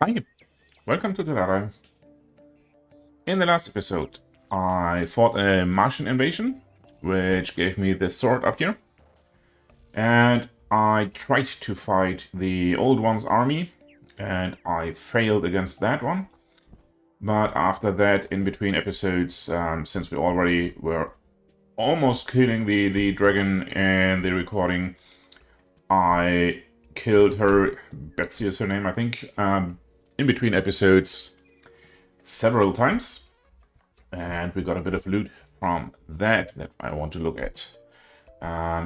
Hi, welcome to Terraria. In the last episode, I fought a Martian invasion, which gave me this sword up here. And I tried to fight the Old One's army, and I failed against that one. But after that, in between episodes, since we already were almost killing the dragon in the recording, I killed her, Betsy is her name, I think, in between episodes several times, and we got a bit of loot from that I want to look at.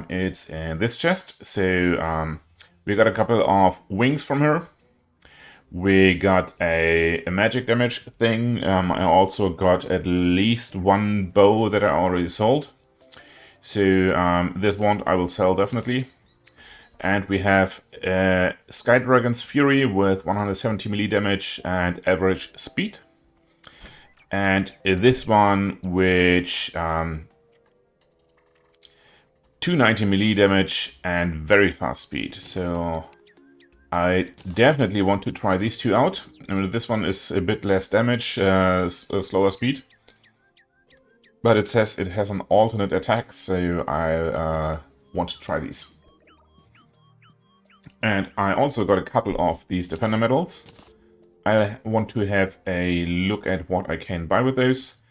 It's in this chest, so we got a couple of wings from her. We got a magic damage thing. I also got at least one bow that I already sold. So this one I will sell definitely. And we have Sky Dragon's Fury with 170 melee damage and average speed. And this one, which 290 melee damage and very fast speed. So I definitely want to try these two out. I mean, this one is a bit less damage, slower speed. But it says it has an alternate attack, so I want to try these. And I also got a couple of these defender medals. I want to have a look at what I can buy with those.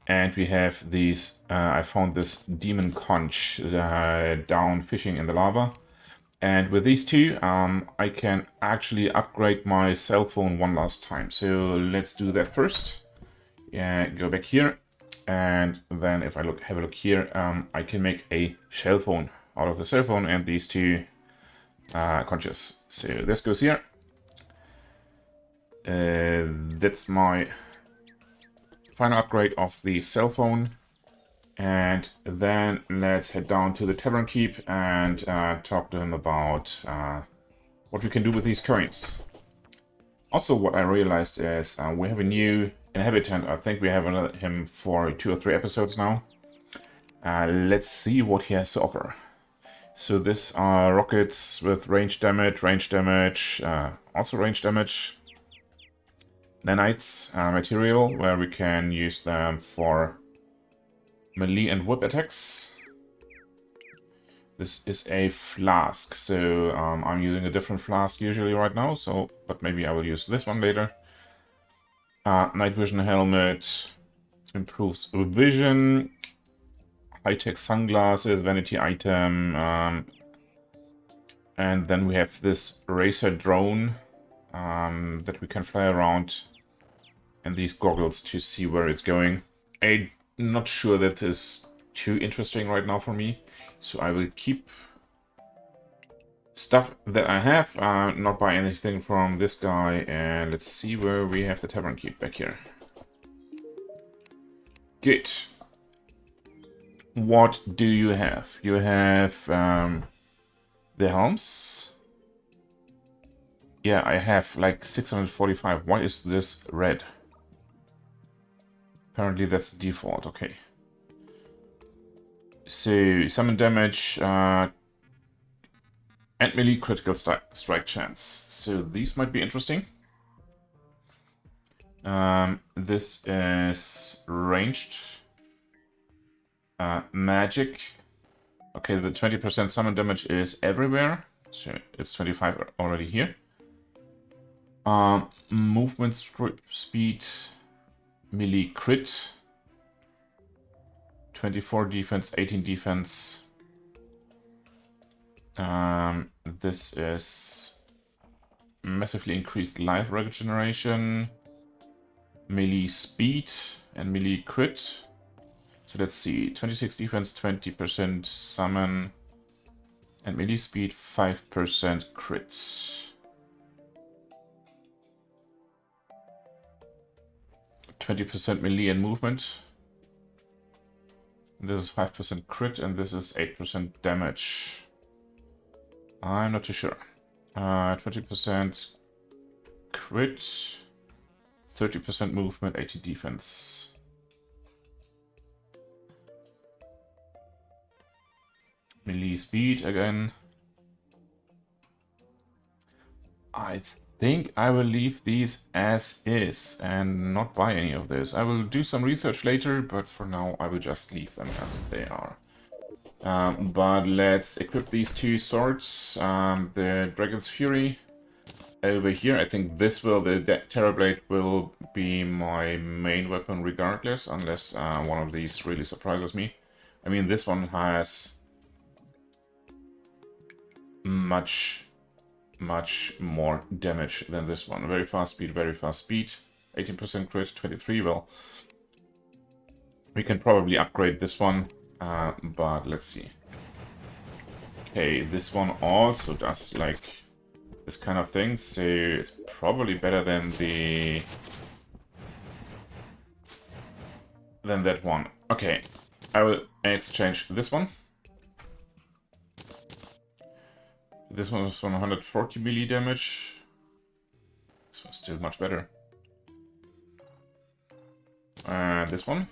And we have these, I found this demon conch down fishing in the lava. And with these two, I can actually upgrade my cell phone one last time. So let's do that first. Go back here. And then if I have a look here, I can make a shell phone out of the cell phone and these two conches. So this goes here. That's my final upgrade of the cell phone. And then let's head down to the Tavern Keep and talk to him about what we can do with these coins. Also, what I realized is we have a new inhabitant. I think we have him for 2 or 3 episodes now. Let's see what he has to offer. So these are rockets with range damage, also range damage. Nanites material, where we can use them for melee and whip attacks. This is a flask, so I'm using a different flask usually right now, but maybe I will use this one later. Night vision helmet improves vision. High-tech sunglasses, vanity item, and then we have this racer drone that we can fly around, and these goggles to see where it's going. I'm not sure that is too interesting right now for me, so I will keep stuff that I have, not buy anything from this guy, and let's see where we have the Tavern Keep back here. Good. What do you have? You have the helms. Yeah, I have like 645. Why is this red? Apparently that's default, okay. So, summon damage and melee critical strike chance. So these might be interesting. This is ranged. Magic. Okay, the 20% summon damage is everywhere. So it's 25 already here. Movement speed. Melee crit. 24 defense, 18 defense. This is massively increased life regeneration. Melee speed and melee crit. So let's see, 26 defense, 20% summon, and melee speed 5% crit. 20% melee and movement. This is 5% crit, and this is 8% damage. I'm not too sure. 20% crit, 30% movement, 80 defense. Melee speed again. I think I will leave these as is and not buy any of those. I will do some research later, but for now I will just leave them as they are. But let's equip these two swords. The Dragon's Fury over here. I think this will, the Terrorblade will be my main weapon regardless, unless one of these really surprises me. I mean, this one has much more damage than this one. Very fast speed, 18% crit, 23, well, we can probably upgrade this one, but let's see. Okay, this one also does, like, this kind of thing, so it's probably better than that one. Okay, I will exchange this one. This one was 140 melee damage. This one's still much better. And this one.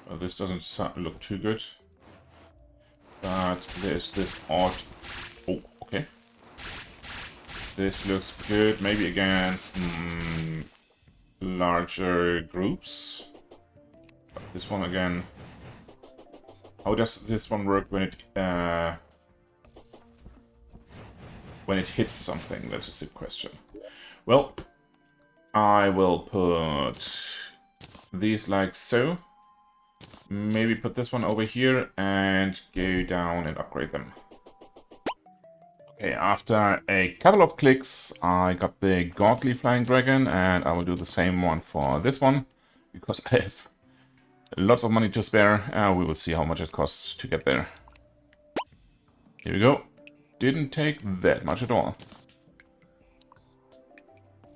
Well, this doesn't look too good. But there's this odd... Oh, okay. This looks good, maybe against larger groups. But this one again... How does this one work when it hits something? That is the question. Well, I will put these like so. Maybe put this one over here and go down and upgrade them. Okay, after a couple of clicks, I got the Godly Flying Dragon, and I will do the same one for this one, because I have lots of money to spare. We will see how much it costs to get there. Here we go. Didn't take that much at all.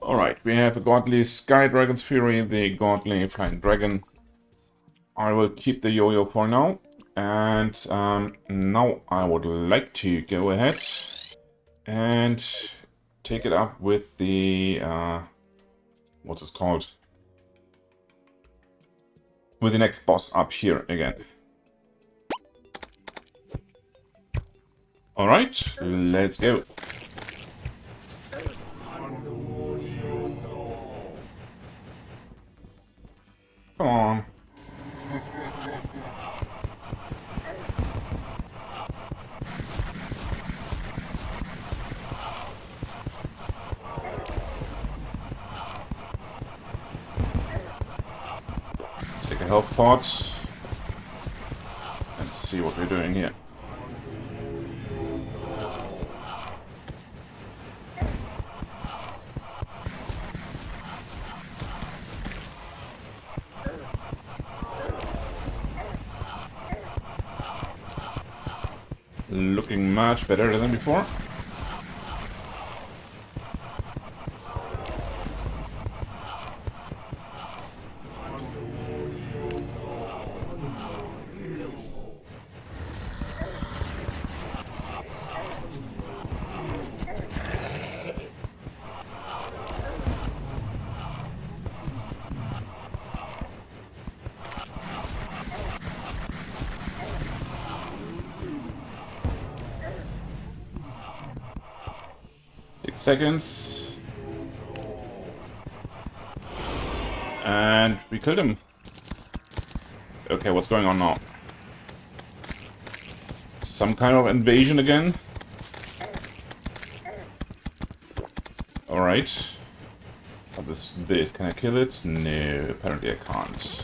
Alright, we have a Godly Sky Dragon's Fury, the Godly Flying Dragon. I will keep the yo-yo for now. And now I would like to go ahead and take it up with the... what's it called? With the next boss up here again. Alright, let's go. Come on. Take a health pot and see what we're doing here. Looking much better than before. Seconds. And we killed him. Okay, what's going on now? Some kind of invasion again? Alright. What is this? Can I kill it? No, apparently I can't.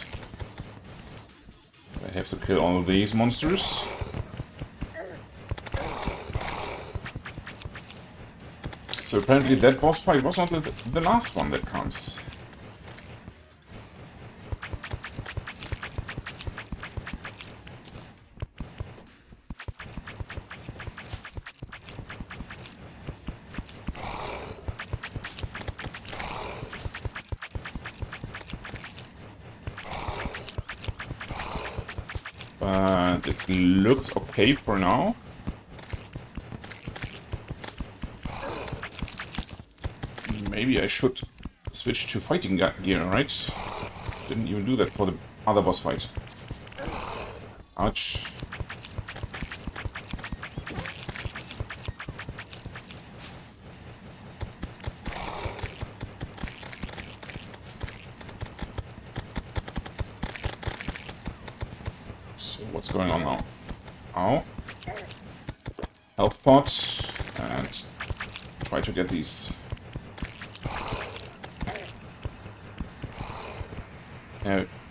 I have to kill all of these monsters. So apparently that boss fight was not the last one that comes. But it looks okay for now. Maybe I should switch to fighting gear, right? Didn't even do that for the other boss fight. Ouch. what's going on now? Ow. Health pot. And try to get these.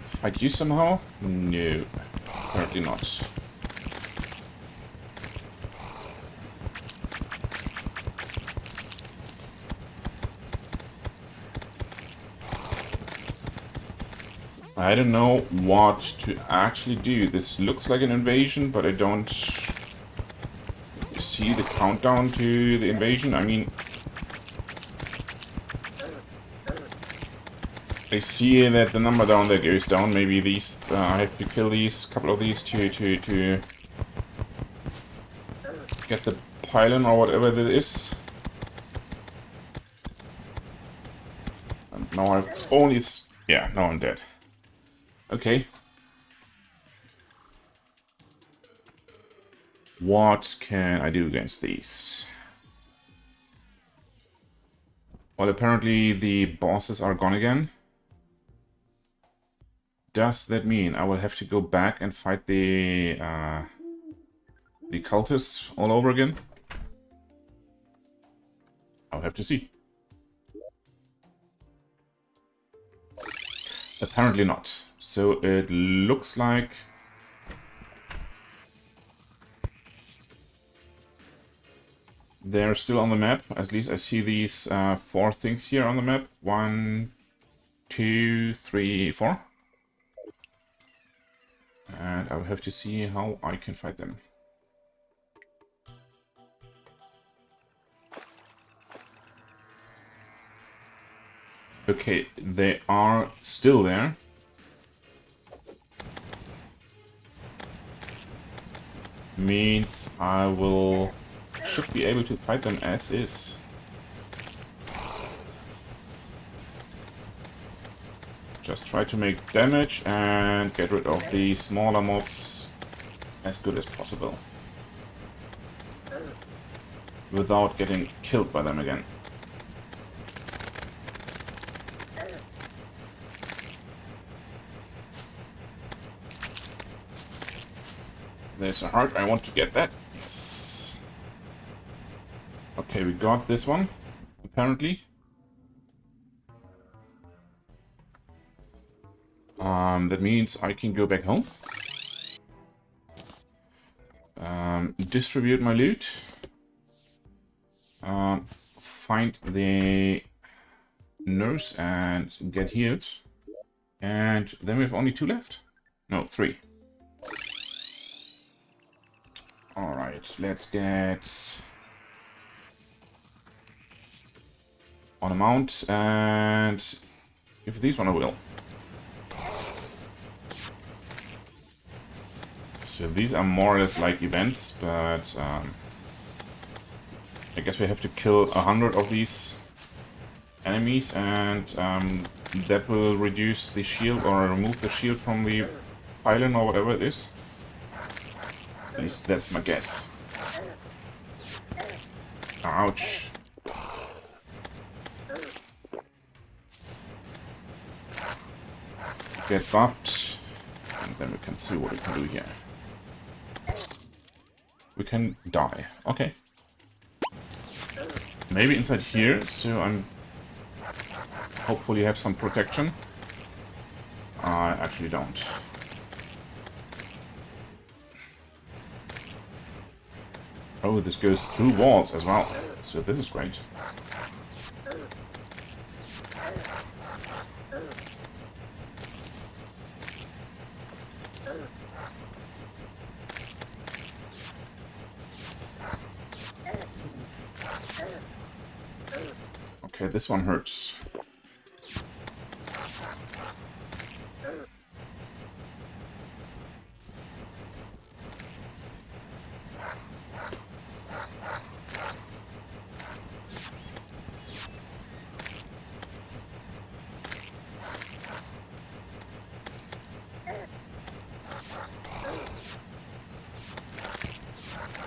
Fight you somehow? No. Apparently not. I don't know what to actually do. This looks like an invasion, but I don't see the countdown to the invasion. I mean, I see that the number down there goes down. Maybe these, I have to kill these, couple of these to get the pylon or whatever that is. And now I've only, yeah, now I'm dead. Okay. What can I do against these? Well, apparently the bosses are gone again. Does that mean I will have to go back and fight the cultists all over again? I'll have to see. Apparently not. So it looks like they're still on the map. At least I see these 4 things here on the map. 1, 2, 3, 4. And I will have to see how I can fight them. Okay, they are still there. Means I should be able to fight them as is. Just try to make damage and get rid of the smaller mobs as good as possible. Without getting killed by them again. There's a heart. I want to get that. Yes. Okay, we got this one, apparently. That means I can go back home. Distribute my loot. Find the nurse and get healed. And then we have only 2 left. No, 3. Alright, let's get on a mount, and if these one I will. So these are more or less like events, but I guess we have to kill 100 of these enemies, and that will reduce the shield or remove the shield from the pylon or whatever it is. At least that's my guess. Ouch. Get buffed, and then we can see what we can do here. We can die. Okay. Maybe inside here, so I'm hopefully have some protection. I actually don't. Oh, this goes through walls as well, so this is great. Okay, this one hurts.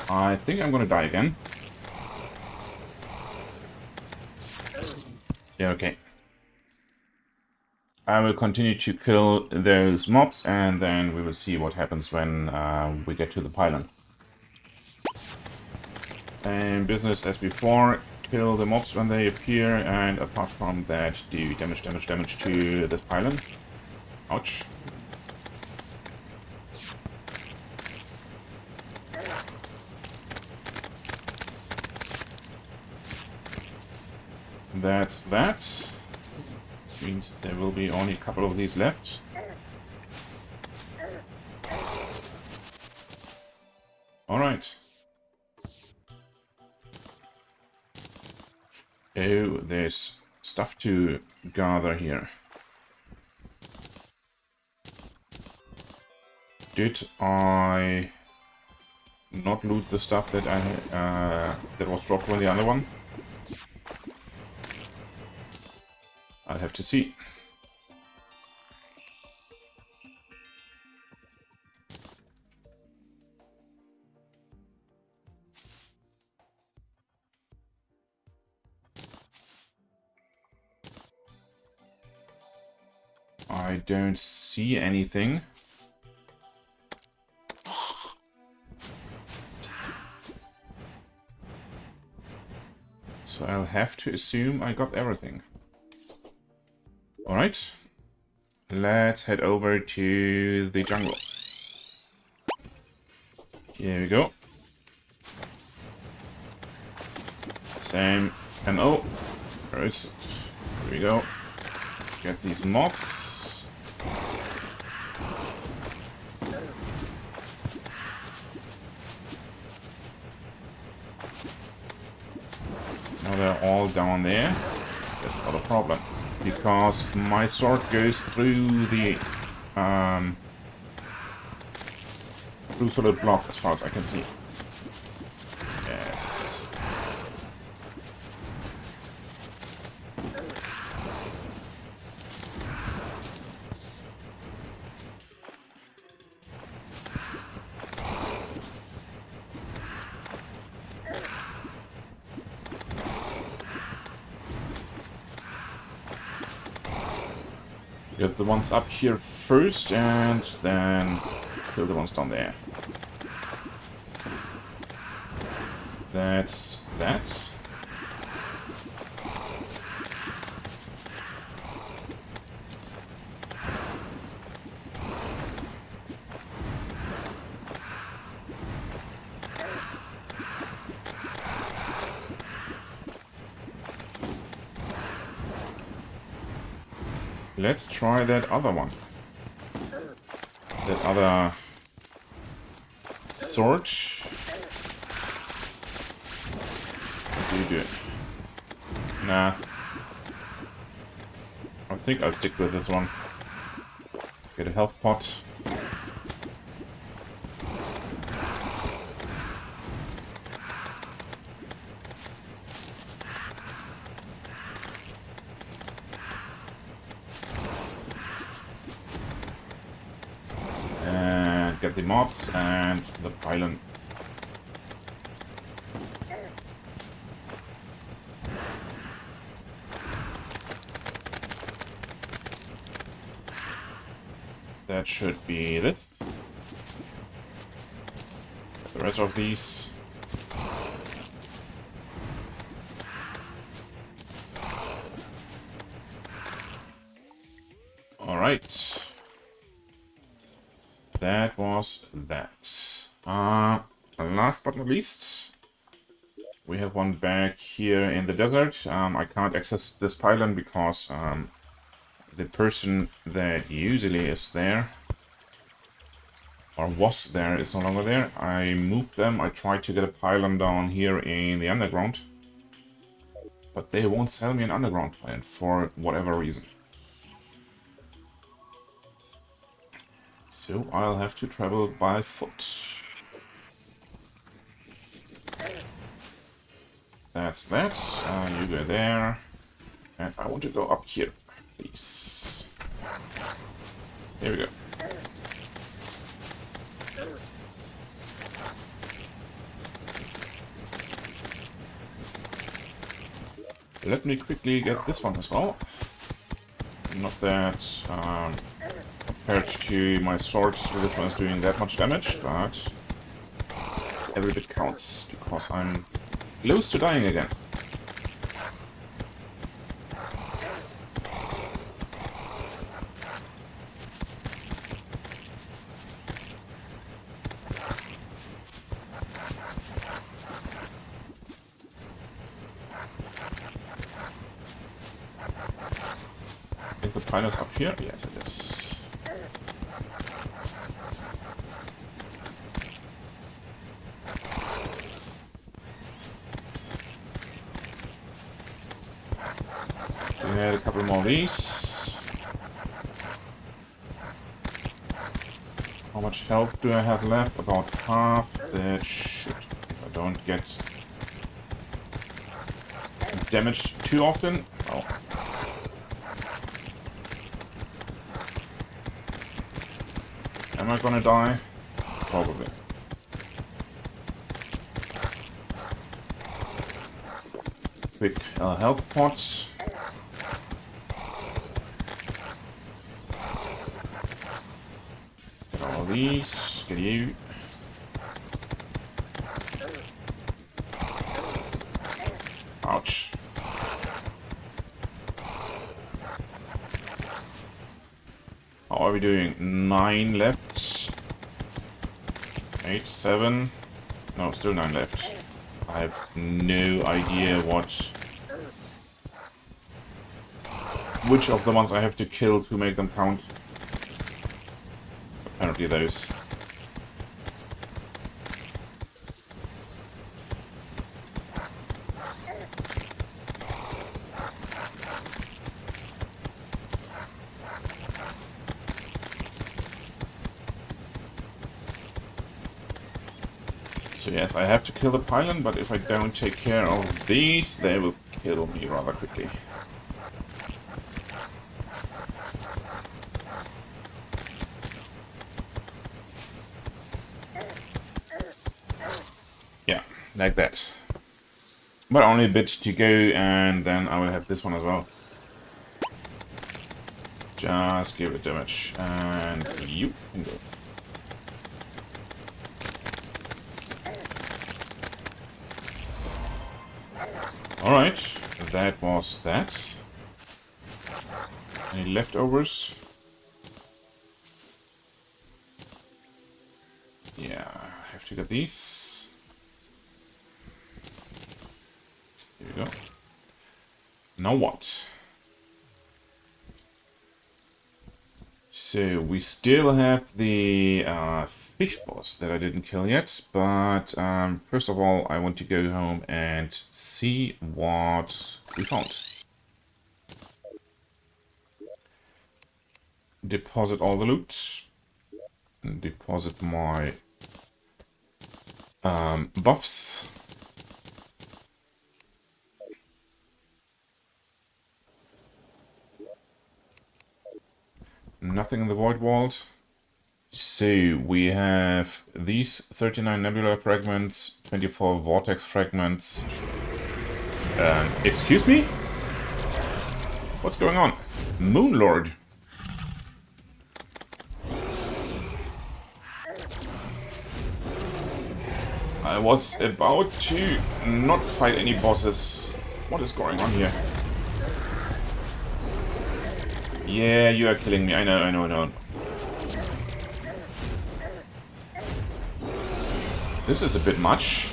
I think I'm gonna die again. Yeah, okay. I will continue to kill those mobs, and then we will see what happens when we get to the pylon. Same business as before. Kill the mobs when they appear, and apart from that, do damage to this pylon. Ouch. That's that. Means there will be only a couple of these left. Alright. Oh, there's stuff to gather here. Did I not loot the stuff that that was dropped on the other one? I'll have to see. I don't see anything. So I'll have to assume I got everything. Alright. Let's head over to the jungle. Here we go. Same MO. First, here we go. Get these mobs. Now they're all down there. That's not a problem, because my sword goes through the through solid blocks as far as I can see. Yes. Get the ones up here first, and then kill the ones down there. That's that. Let's try that other one. That other sword. What do you do? Nah. I think I'll stick with this one. Get a health pot. Get the mobs and the pylon. That should be this. The rest of these. All right. That was that. Last but not least, we have one back here in the desert. I can't access this pylon because the person that usually is there, or was there, is no longer there. I moved them. I tried to get a pylon down here in the underground, but they won't sell me an underground pylon for whatever reason. So I'll have to travel by foot. That's that. You go there. And I want to go up here, please. There we go. Let me quickly get this one as well. Not that compared to my swords, this one is doing that much damage, but every bit counts because I'm close to dying again. I think the pile is up here. Yes, it is. Add a couple more of these. How much health do I have left? About half. That should, if I don't get damaged too often. Oh. Am I gonna die? Probably. Quick health pot. These, get you. Ouch. How are we doing? 9 left. 8, 7. No, still 9 left. I have no idea which of the ones I have to kill to make them count. Apparently those. So yes, I have to kill the pylon, but if I don't take care of these, they will kill me rather quickly. Yeah, like that. But only a bit to go, and then I will have this one as well. Just give it damage, and you can go. Alright, that was that. Any leftovers? Yeah, I have to get these. Here we go. Now what? So we still have the fish boss that I didn't kill yet, but first of all I want to go home and see what we found. Deposit all the loot. Deposit my buffs. Nothing in the void vault. So we have these 39 nebula fragments, 24 vortex fragments. Excuse me? What's going on? Moonlord. I was about to not fight any bosses. What is going on here? Yeah, you are killing me. I know. This is a bit much.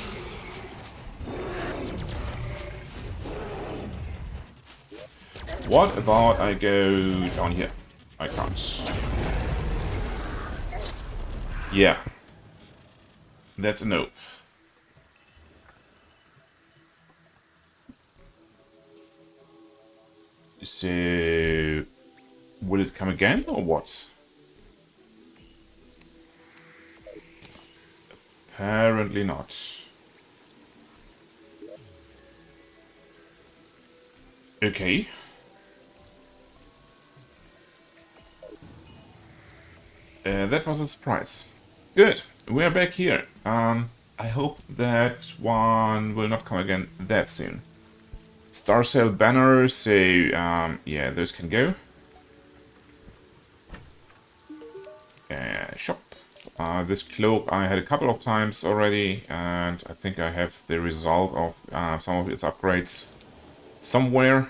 What about I go down here? I can't. Yeah. That's a no. So, will it come again or what? Apparently not. Okay. That was a surprise. Good. We're back here. I hope that one will not come again that soon. Star Sail banner, so yeah, those can go. shop. This cloak I had a couple of times already, and I think I have the result of some of its upgrades somewhere.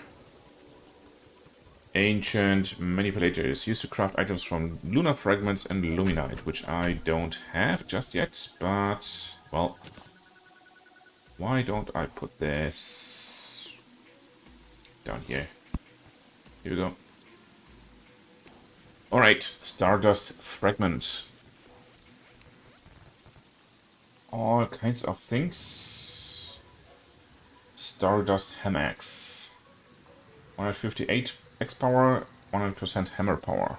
Ancient manipulators used to craft items from lunar fragments and luminite, which I don't have just yet, but, well, why don't I put this down here? Here we go. Alright, Stardust Fragment. All kinds of things. Stardust Hammocks. 158 X power, 100% hammer power.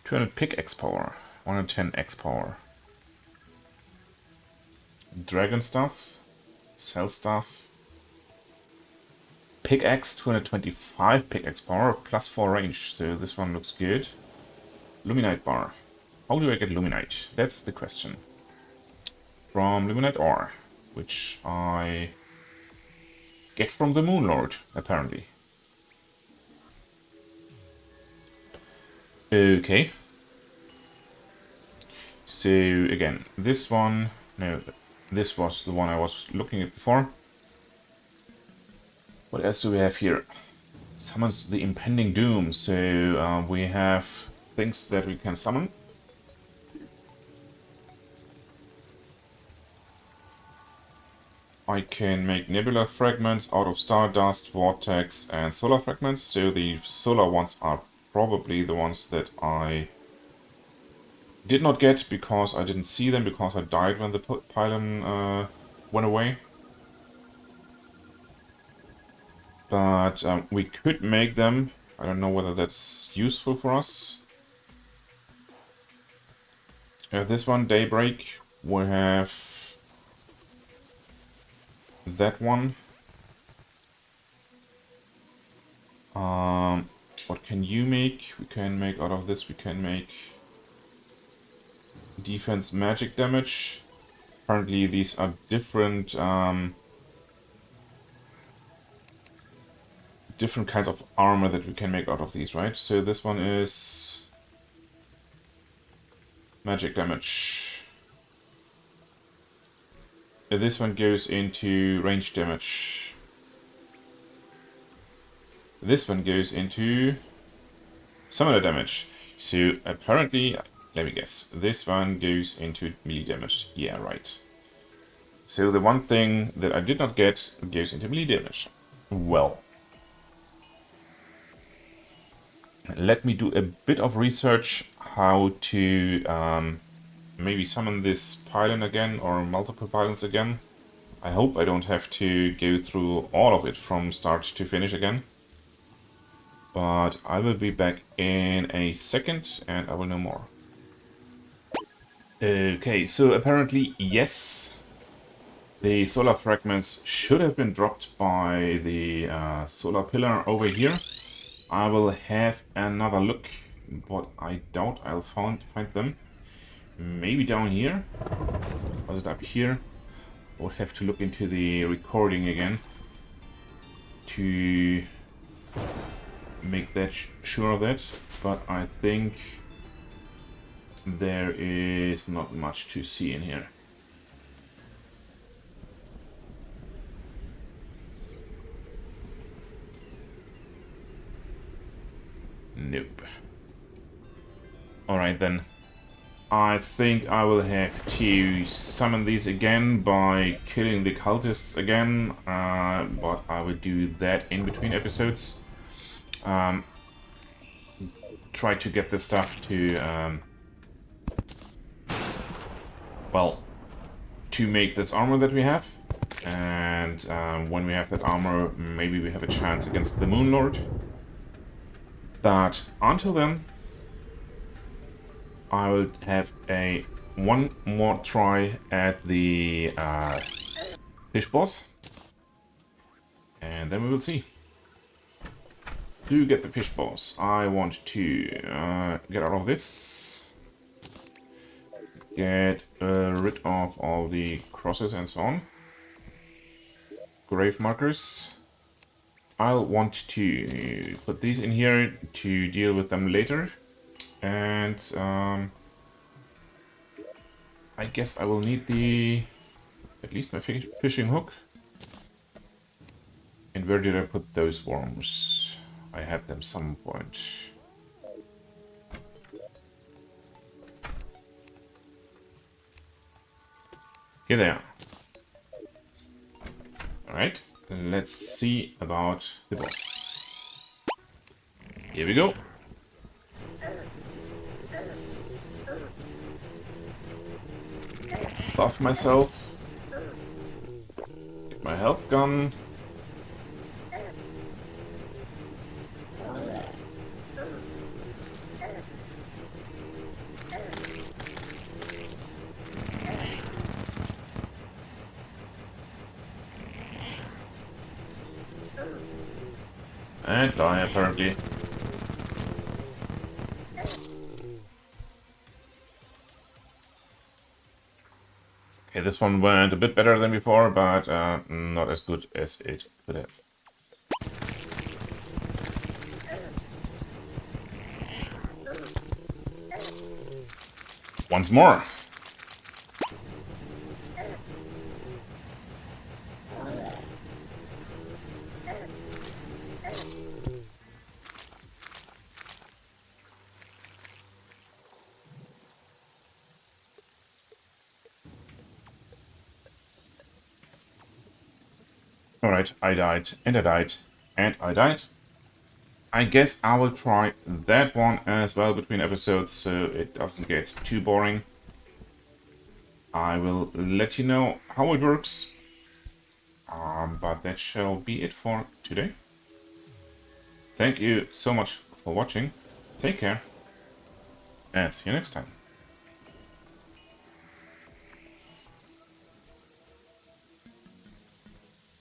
200 pickaxe power, 110 X power. Dragon stuff, cell stuff. Pickaxe, 225 pickaxe power, plus 4 range, so this one looks good. Luminite bar. How do I get luminite? That's the question. From luminite ore, which I get from the Moon Lord, apparently. Okay. So, again, this one... No, this was the one I was looking at before. What else do we have here? Summons the impending doom. So we have things that we can summon. I can make nebula fragments out of stardust, vortex, and solar fragments. So the solar ones are probably the ones that I did not get because I didn't see them, because I died when the pylon went away. But we could make them. I don't know whether that's useful for us. This one, Daybreak. We have that one. What can you make? We can make out of this, we can make defense magic damage. Apparently these are different different kinds of armor that we can make out of these, right? So this one is magic damage. This one goes into range damage. This one goes into summoner damage. So apparently, let me guess, this one goes into melee damage. Yeah, right. So the one thing that I did not get goes into melee damage. Well. Let me do a bit of research how to maybe summon this pylon again, or multiple pylons again. I hope I don't have to go through all of it from start to finish again. But I will be back in a second and I will know more. Okay, so apparently, yes, the solar fragments should have been dropped by the solar pillar over here. I will have another look, but I doubt I'll find them. Maybe down here? Was it up here? I would have to look into the recording again to make that sure of that, but I think there is not much to see in here. Nope. Alright then. I think I will have to summon these again by killing the cultists again, but I will do that in between episodes. Try to get the stuff to, well, to make this armor that we have. And when we have that armor, maybe we have a chance against the Moon Lord. But until then, I will have one more try at the fish boss, and then we will see. To get the fish boss, I want to get out of this, get rid of all the crosses and so on, grave markers. I'll want to put these in here to deal with them later. And I guess I will need at least my fishing hook. And where did I put those worms? I had them some point. Here they are. Alright, let's see about the boss. Here we go. Buff myself. Get my health gun. And die, apparently. Okay, this one went a bit better than before, but not as good as it could have. Once more. Alright, I died, and I died, and I died. I guess I will try that one as well between episodes, so it doesn't get too boring. I will let you know how it works. But that shall be it for today. Thank you so much for watching. Take care, and see you next time.